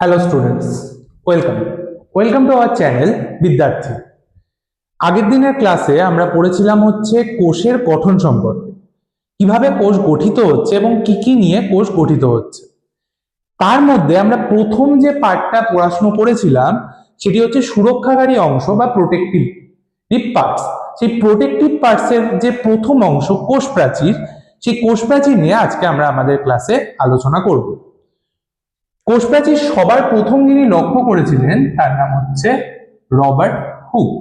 Hello students, welcome to our channel বিদ্যার্থী। আগের দিনের ক্লাসে আমরা পড়েছিলাম হচ্ছে কোষের গঠন সম্পর্কে, কিভাবে কোষ গঠিত হচ্ছে এবং কি কি নিয়ে কোষ গঠিত হচ্ছে। তার মধ্যে আমরা প্রথম যে পার্টটা পড়াশোনা করেছিলাম সেটি হচ্ছে সুরক্ষাকারী অংশ বা প্রোটেক্টিভ পার্টস। সেই প্রোটেক্টিভ পার্টসের যে প্রথম অংশ কোষ প্রাচীর, সেই কোষ প্রাচীর নিয়ে আজকে আমরা আমাদের ক্লাসে আলোচনা করব। কোষ প্রাচীর সবার প্রথম যিনি লক্ষ্য করেছিলেন তার নাম হচ্ছে রবার্ট হুক।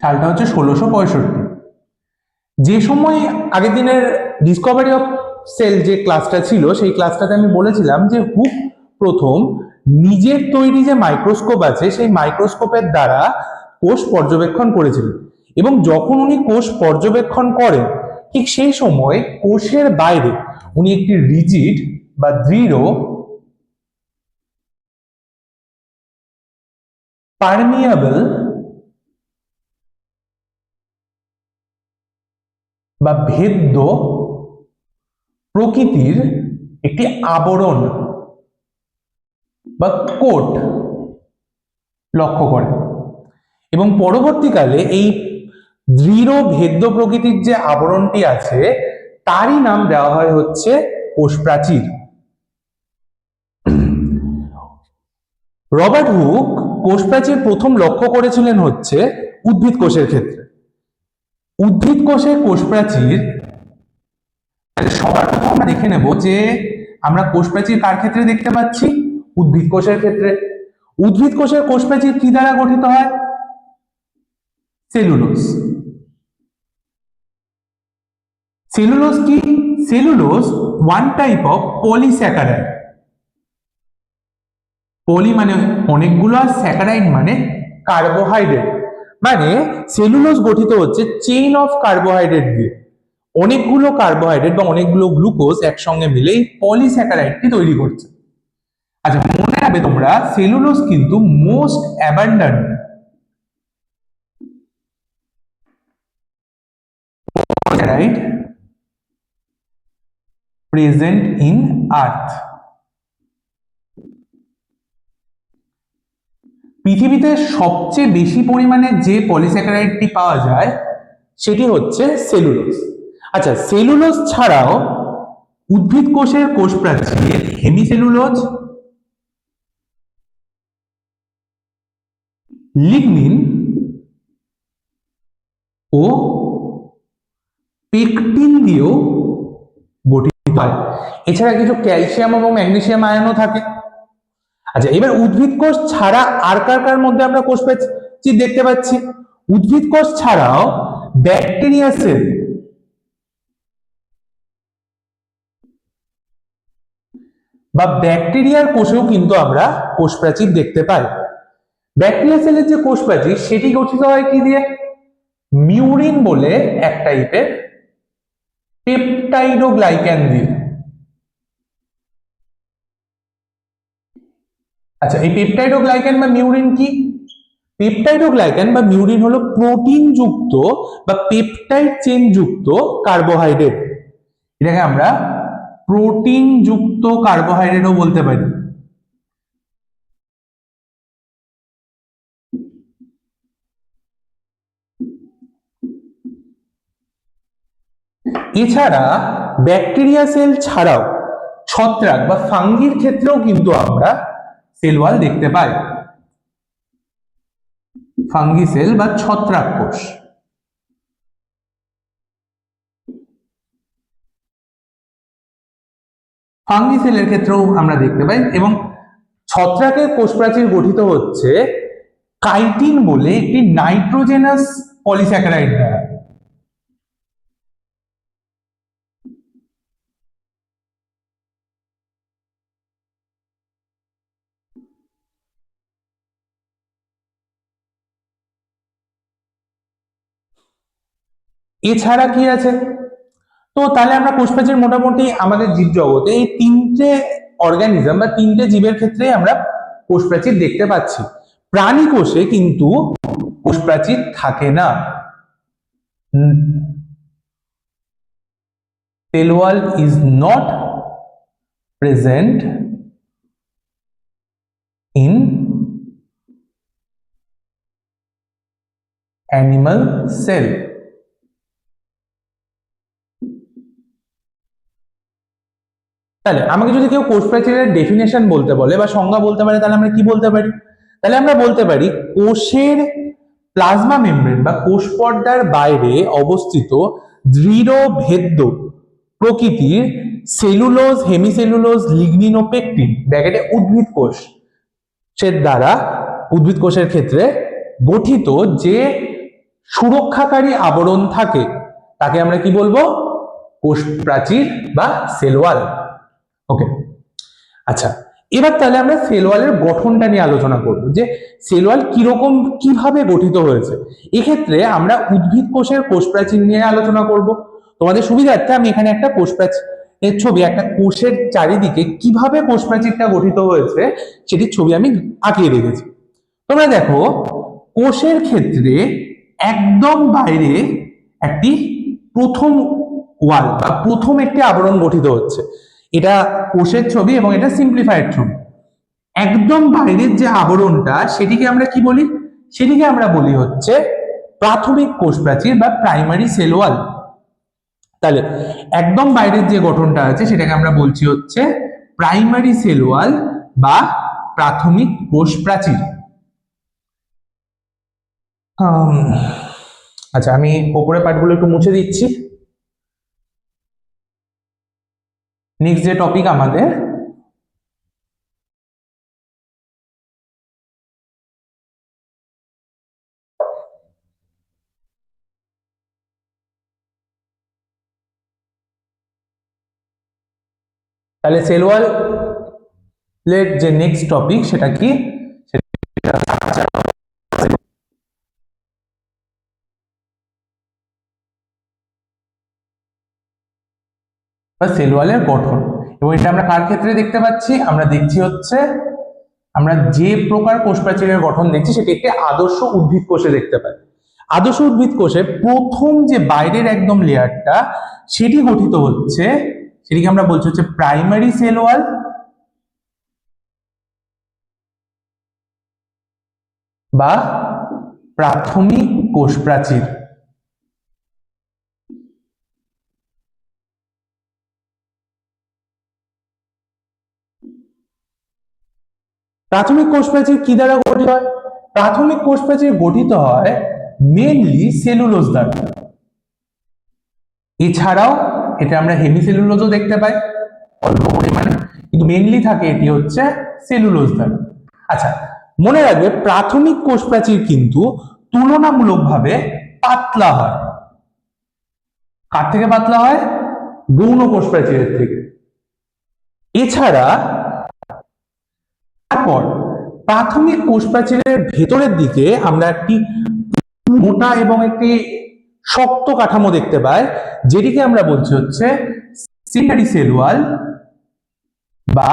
সালটা হচ্ছে 1665। যে সময় আগের দিনের ডিসকভারি অফ সেল যে ক্লাসটা ছিল সেই ক্লাসটাতে আমি বলেছিলাম যে হুক প্রথম নিজের তৈরি যে মাইক্রোস্কোপ আছে সেই মাইক্রোস্কোপের দ্বারা কোষ পর্যবেক্ষণ করেছিলেন, এবং যখন উনি কোষ পর্যবেক্ষণ করেন ঠিক সেই সময় কোষের বাইরে উনি একটি রিজিড বা দৃঢ় পারমিয়াবল বা ভেদ্য প্রকৃতির একটি আবরণ বা কোট লক্ষ্য করেন, এবং পরবর্তীকালে এই দৃঢ় ভেদ্য প্রকৃতির যে আবরণটি আছে তারই নাম দেওয়া হয় হচ্ছে কোষ প্রাচীর। রবার্ট হুক কোষ প্রাচীর প্রথম লক্ষ্য করেছিলেন হচ্ছে উদ্ভিদ কোষের ক্ষেত্রে। উদ্ভিদ কোষের কোষ প্রাচীর সবার প্রথম আমরা দেখে নেব যে আমরা কোষ প্রাচীর কার ক্ষেত্রে দেখতে পাচ্ছি, উদ্ভিদ কোষের ক্ষেত্রে। উদ্ভিদ কোষের কোষ প্রাচীর কি দ্বারা গঠিত হয়? সেলুলোজ। সেলুলোজ কি? Cellulose one type of polysaccharide. Poly মানে অনেকগুলো, আর স্যাকারাইড মানে কার্বোহাইড্রেট। মানে সেলুলোজ গঠিত হচ্ছে চেইন অফ কার্বোহাইড্রেট দিয়ে। অনেকগুলো কার্বোহাইড্রেট বা অনেকগুলো গ্লুকোজ একসঙ্গে মিলে এই পলিস্যাকারাইডটি তৈরি করছে। আচ্ছা, মনে রাখবে তোমরা সেলুলোজ কিন্তু most abundant polysaccharide present in আর্থ। পৃথিবীতে সবচেয়ে বেশি পরিমাণে যে পলিস্যাকারাইডটি পাওয়া যায় সেটি হচ্ছে সেলুলোজ। আচ্ছা, সেলুলোজ ছাড়াও উদ্ভিদ কোষের কোষ প্রাচীর হেমিসেলুলোজ, লিগনিন ও পেকটিন দিয়েও গঠিত হয়। এছাড়া কিছু ক্যালসিয়াম এবং ম্যাগনেসিয়াম আয়নও থাকে। আচ্ছা, এবার উদ্ভিদ কোষ ছাড়া আর কার মধ্যে আমরা কোষ প্রাচীর দেখতে পাচ্ছি? উদ্ভিদ কোষ ছাড়াও ব্যাকটেরিয়া সেল বা ব্যাকটেরিয়ার কোষেও কিন্তু আমরা কোষ প্রাচীর দেখতে পাই। ব্যাকটেরিয়া সেলের যে কোষ প্রাচীর সেটি গঠিত হয় কি দিয়ে? মিউরিন বলে এক টাইপের পেপটাইডোগ্লাইক্যান দিয়ে। আচ্ছা, এই পেপটাইডোগ্লাইক্যান বা মিউরিন কি? পেপটাইডোগ্লাইক্যান বা মিউরিন হলো প্রোটিন যুক্ত বা পেপটাইড চেইন যুক্ত কার্বোহাইড্রেট। এটাকে আমরা প্রোটিন যুক্ত কার্বোহাইড্রেটও বলতে পারি। এছাড়া ব্যাকটেরিয়া সেল ছাড়াও ছত্রাক বা ফাঙ্গির ক্ষেত্রেও কিন্তু আমরা সেল ওয়াল দেখতে পাই। ফাঙ্গি সেল বা ছত্রাক কোষ। ফাঙ্গি সেলের ক্ষেত্রেও আমরা দেখতে পাই, এবং ছত্রাকের কোষ প্রাচীর গঠিত হচ্ছে কাইটিন বলে একটি নাইট্রোজেনাস পলিস্যাকারাইড দ্বারা। এছাড়া কি আছে? তো তাহলে আমরা কোষ প্রাচীর মোটামুটি আমাদের জীবজগতে এই তিনটে অর্গানিজম বা তিনটে জীবের ক্ষেত্রে আমরা কোষ প্রাচীর দেখতে পাচ্ছি। প্রাণী কোষে কিন্তু কোষ প্রাচীর থাকে না। Cell wall is not present in animal cell. তাহলে আমাকে যদি কেউ কোষ প্রাচীরের ডেফিনেশন বলতে বলে বা সংজ্ঞা বলতে পারে, তাহলে আমরা কি বলতে পারি? তাহলে আমরা বলতে পারি কোষের প্লাজমা মেমব্রেন বা কোষ পর্দার বাইরে অবস্থিত দৃঢ় ভেদ্য প্রকৃতির সেলুলোজ, হেমিসেলুলোজ, লিগনিন ও পেকটিন ব্র্যাকেটে উদ্ভিদ কোষ এর দ্বারা, উদ্ভিদ কোষের ক্ষেত্রে গঠিত যে সুরক্ষাকারী আবরণ থাকে তাকে আমরা কি বলবো? কোষ প্রাচীর বা সেল ওয়াল। ওকে, আচ্ছা, এবার তাহলে আমরা সেল ওয়ালের গঠনটা নিয়ে আলোচনা করব যে সেল ওয়াল কিরকম, কিভাবে গঠিত হয়েছে। এক্ষেত্রে আমরা উদ্ভিদ কোষের কোষ প্রাচীর নিয়ে আলোচনা করব। তোমাদের সুবিধার্থে আমি এখানে একটা কোষ প্রাচীরের ছবি, একটা কোষের চারিদিকে কিভাবে কোষ প্রাচীরটা গঠিত হয়েছে সেটির ছবি আমি আঁকিয়ে রেখেছি। তোমরা দেখো, কোষের ক্ষেত্রে একদম বাইরে একটি প্রথম ওয়াল বা প্রথম একটি আবরণ গঠিত হচ্ছে। এটা কোষের ছবি এবং এটা সিম্পলিফাইড ছবি। একদম বাইরের যে আবরণটা সেটিকে আমরা কি বলি? সেটিকে আমরা বলি হচ্ছে প্রাথমিক কোষ প্রাচীর বা প্রাইমারি সেল ওয়াল। তাহলে একদম বাইরের যে গঠনটা আছে সেটাকে আমরা বলছি হচ্ছে প্রাইমারি সেল ওয়াল বা প্রাথমিক কোষ প্রাচীর। আচ্ছা, আমি উপরের পার্টগুলো একটু মুছে দিচ্ছি। নেক্সট যে টপিক আমাদের, তাহলে সেল ওয়ালের যে নেক্সট টপিক সেটা কি? সেল ওয়ালের গঠন, এবং এটা আমরা কার ক্ষেত্রে দেখতে পাচ্ছি? আমরা দেখছি হচ্ছে, আমরা যে প্রকার কোষ প্রাচীরের গঠন দেখছি সেটি একটি আদর্শ উদ্ভিদ কোষে দেখতে পাই। আদর্শ উদ্ভিদ কোষে প্রথম যে বাইরের একদম লেয়ারটা সেটি গঠিত হচ্ছে, সেটিকে আমরা বলছি হচ্ছে প্রাইমারি সেল ওয়াল বা প্রাথমিক কোষ প্রাচীর। প্রাথমিক কোষ প্রাচীর কি দ্বারা গঠিত হয়? প্রাথমিক কোষ প্রাচীর গঠিত হয় মেনলি সেলুলোজ দ্বারা। এছাড়াও এটা আমরা হেমিসেলুলোজও দেখতে পাই অল্প পরিমাণে, কিন্তু মেনলি থাকে এটি হচ্ছে সেলুলোজ দ্বারা। আচ্ছা, মনে রাখবে প্রাথমিক কোষ প্রাচীর কিন্তু তুলনামূলকভাবে পাতলা হয়। কার থেকে পাতলা হয়? গৌণ কোষ প্রাচীরের থেকে। এছাড়া তারপর প্রাথমিক কোষ প্রাচীরের ভেতরের দিকে আমরা একটি মোটা এবং একটি শক্ত কাঠামো দেখতে পাই, যেটিকে আমরা বলছি হচ্ছে সেকেন্ডারি সেল ওয়াল বা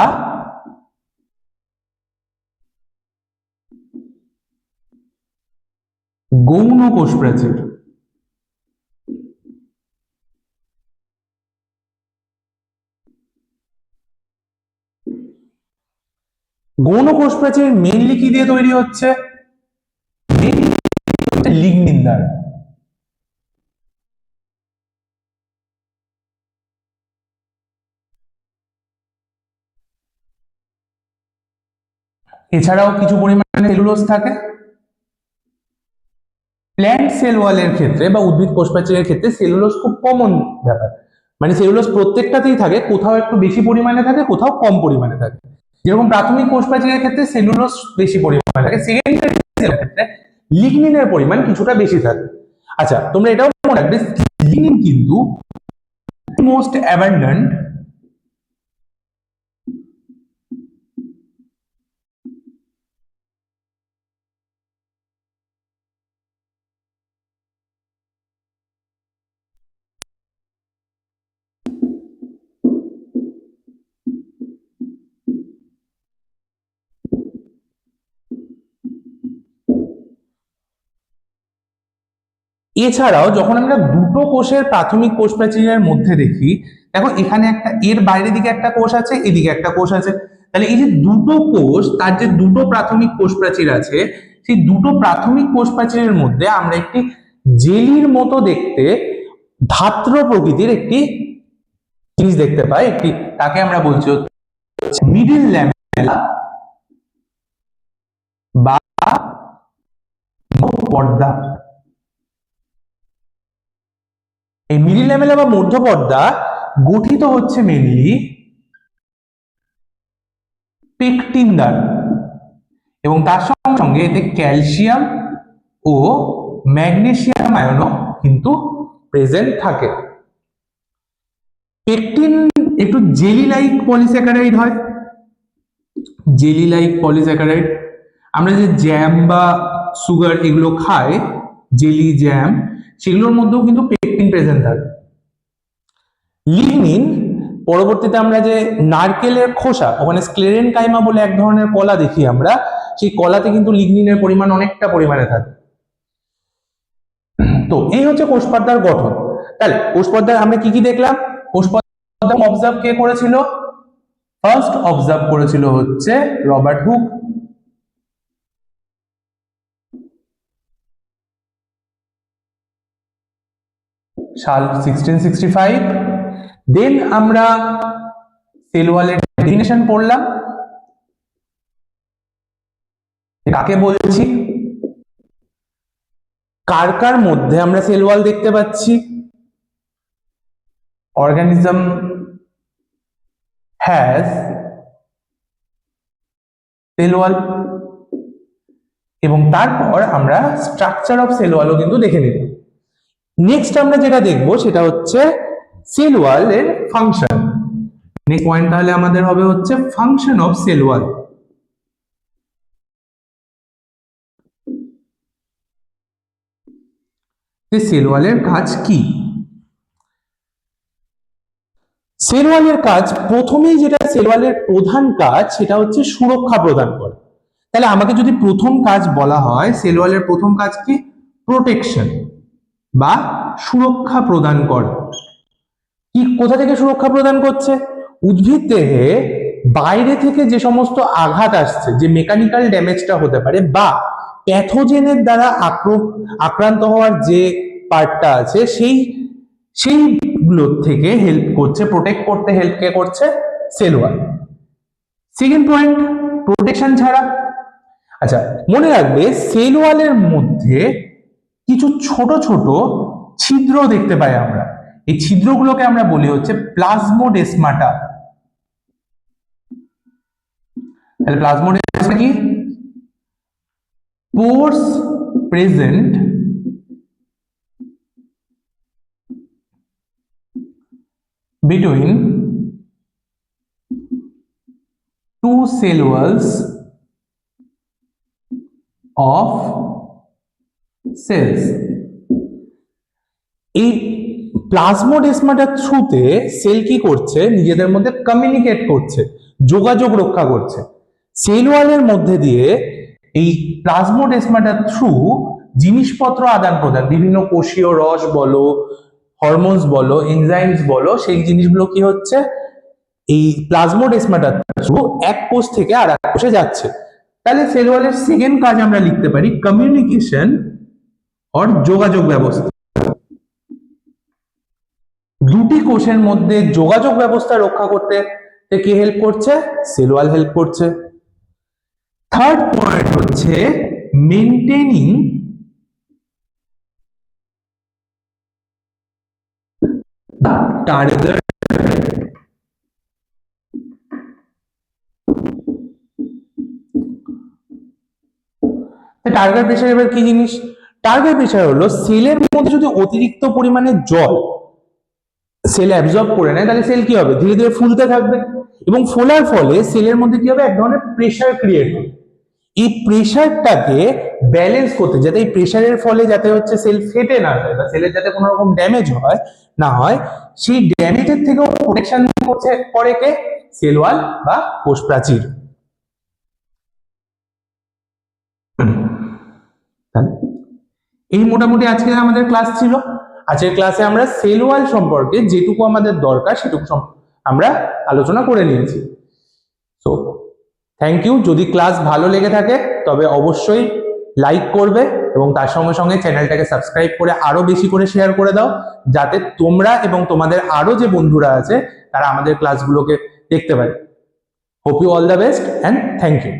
গৌণ কোষ প্রাচীর। গৌণ কোষ প্রাচীর মেইনলি কি দিয়ে তৈরি হচ্ছে? লিগনিন দ্বারা। এছাড়াও কিছু পরিমাণে সেলুলোজ থাকে। প্ল্যান্ট সেল ওয়ালের ক্ষেত্রে বা উদ্ভিদ কোষ প্রাচীরের ক্ষেত্রে সেলুলোজ খুব কমন ব্যাপার, মানে সেলুলোজ প্রত্যেকটাতেই থাকে, কোথাও একটু বেশি পরিমাণে থাকে, কোথাও কম পরিমাণে থাকে। যেরকম প্রাথমিক কোষ প্রাচীরের ক্ষেত্রে সেলুলোজ বেশি পরিমাণে থাকে, সেকেন্ডারি সেলের ক্ষেত্রে লিগনিনের পরিমাণ কিছুটা বেশি থাকে। আচ্ছা, তোমরা এটাও মনে রাখবে লিগনিন কিন্তু মোস্ট অ্যাবান্ডেন্ট এছাড়াও যখন আমরা দুটো কোষের প্রাথমিক কোষ প্রাচীরের মধ্যে দেখি, দেখো এখানে একটা, এর বাইরের দিকে একটা কোষ আছে, এদিকে একটা কোষ আছে, তাহলে এই যে দুটো কোষ, তার যে দুটো প্রাথমিক কোষ প্রাচীর আছে, সেই দুটো প্রাথমিক কোষ প্রাচীরের মধ্যে আমরা একটি জেলির মতো দেখতে ধাত্র প্রকৃতির একটি জিনিস দেখতে পাই, একটি, তাকে আমরা বলছি মিডিল ল্যামেলা বা পর্দা। এই মিডিল ল্যামেলা বা মধ্যপর্দা গঠিত হচ্ছে মেনলি পেকটিন দ্বারা, এবং তার সঙ্গে সঙ্গে এতে ক্যালসিয়াম ও ম্যাগনেসিয়াম আয়নও কিন্তু প্রেজেন্ট থাকে। পেকটিন একটু জেলি লাইক পলিস্যাকারাইড হয়, জেলি লাইক পলিস্যাকারাইড। আমরা যে জ্যাম বা সুগার এগুলো খাই, জেলি জ্যাম, সেগুলোর মধ্যেও কিন্তু পেকটিন প্রেজেন্ট থাকে। লিগনিন, পরবর্তীতে আমরা যে নারকেলের খোসা, ওখানে স্ক্লেরেনকাইমা বলে এক ধরনের কলা দেখি আমরা, সেই কলাতে কিন্তু লিগনিনের পরিমাণ অনেকটা পরিমাণে থাকে। তো এই হচ্ছে কোষ পর্দার গঠন। তাহলে কোষ পর্দার আমরা কি কি দেখলাম? কোষ পর্দা অবজার্ভ কে করেছিল? ফার্স্ট অবজার্ভ করেছিল হচ্ছে রবার্ট হুক। সাল 1665। দেন আমরা সেল ওয়ালের ডেফিনিশন পড়লাম, কাকে বলছি, কার কার মধ্যে আমরা সেল ওয়াল দেখতে পাচ্ছি। অর্গানিজম হ্যাজ সেল ওয়াল, এবং তারপর আমরা স্ট্রাকচার অফ সেল ওয়ালও কিন্তু দেখে নিলাম। নেক্সট আমরা যেটা দেখবো সেটা হচ্ছে সেল ওয়ালের ফাংশন। নেক্সট পয়েন্ট তাহলে আমাদের হবে হচ্ছে function of cell wall. Cell ওয়ালের কাজ কি? সেল ওয়ালের কাজ, প্রথমেই যেটা সেল ওয়ালের প্রধান কাজ সেটা হচ্ছে সুরক্ষা প্রদান করা। তাহলে আমাকে যদি প্রথম কাজ বলা হয়, সেল ওয়ালের প্রথম কাজ কি? প্রোটেকশন বা সুরক্ষা প্রদান করা। কি, কোথা থেকে সুরক্ষা প্রদান করছে? উদ্ভিদ দেহে বাইরে থেকে যে সমস্ত আঘাত আসছে, যে মেকানিক্যাল ড্যামেজটা হতে পারে, বা প্যাথোজেনের দ্বারা আক্রান্ত হওয়ার যে পার্টটা আছে, সেইগুলোর থেকে হেল্প করছে, প্রোটেক্ট করতে হেল্প কে করছে? Cell wall. Second point, protection ছাড়া, আচ্ছা মনে রাখবে সেল ওয়ালের মধ্যে কিছু ছোট ছোট ছিদ্র দেখতে পাই আমরা, এই ছিদ্রগুলোকে আমরা বলি হচ্ছে প্লাজমোডেসমাটা। তাহলে প্লাজমোডেসমাটা কি? পোর্স present between two cell walls of cells। এই প্লাজমোডেসমাটার থ্রুতে সেল কি করছে? নিজেদের মধ্যে কমিউনিকেট করছে, যোগাযোগ রক্ষা করছে। সেল ওয়ালের মধ্যে দিয়ে এই প্লাজমোডেসমাটার থ্রু জিনিসপত্র আদান প্রদান, বিভিন্ন কোষীয় রস বলো, হরমোনস বলো, এনজাইমস বলো, সেই জিনিসগুলো কি হচ্ছে? এই প্লাজমোডেসমাটার থ্রু এক কোষ থেকে আর এক কোষে যাচ্ছে। তাহলে সেল ওয়ালের সেকেন্ড কাজ আমরা লিখতে পারি কমিউনিকেশন অর যোগাযোগ ব্যবস্থা। দুটি কোষের মধ্যে যোগাযোগ ব্যবস্থা রক্ষা করতে কে হেল্প করছে? সেল ওয়াল হেল্প করছে। থার্ড পয়েন্ট হচ্ছে মেইনটেইনিং টার্গেট। টার্গেট প্রেসার এবার কি জিনিস? টার্গেট প্রেসার হলো সেলের মধ্যে যদি অতিরিক্ত পরিমাণে জল সেল অ্যাবজর্ব করে নেয়, তাহলে সেল কি হবে? ধীরে ধীরে ফুলতে থাকবে, এবং ফোলার ফলে সেলের মধ্যে কি হবে? এক ধরনের প্রেসার ক্রিয়েট হবে। এই প্রেসারটাকে ব্যালেন্স করতে, যাতে এই প্রেসারের ফলে যাতে হচ্ছে সেল ফেটে না যায়, বা সেলের যাতে কোনো রকম ড্যামেজ হয় না হয়, সেই ড্যামেজের থেকেও প্রোটেকশন করছে করে কে? সেল ওয়াল বা কোষ প্রাচীর। এই মোটামুটি আজকে আমাদের ক্লাস ছিল। আজকের ক্লাসে আমরা সেল ওয়াল সম্পর্কে যেটুকু আমাদের দরকার সেটুকু আমরা আলোচনা করে নিয়েছি। So thank you. যদি ক্লাস ভালো লেগে থাকে তবে অবশ্যই লাইক করবে এবং তার সঙ্গে সঙ্গে চ্যানেলটাকে সাবস্ক্রাইব করে আরো বেশি করে শেয়ার করে দাও, যাতে তোমরা এবং তোমাদের আরো যে বন্ধুরা আছে তারা আমাদের ক্লাসগুলোকে দেখতে পারে। Hope you all the best and thank you.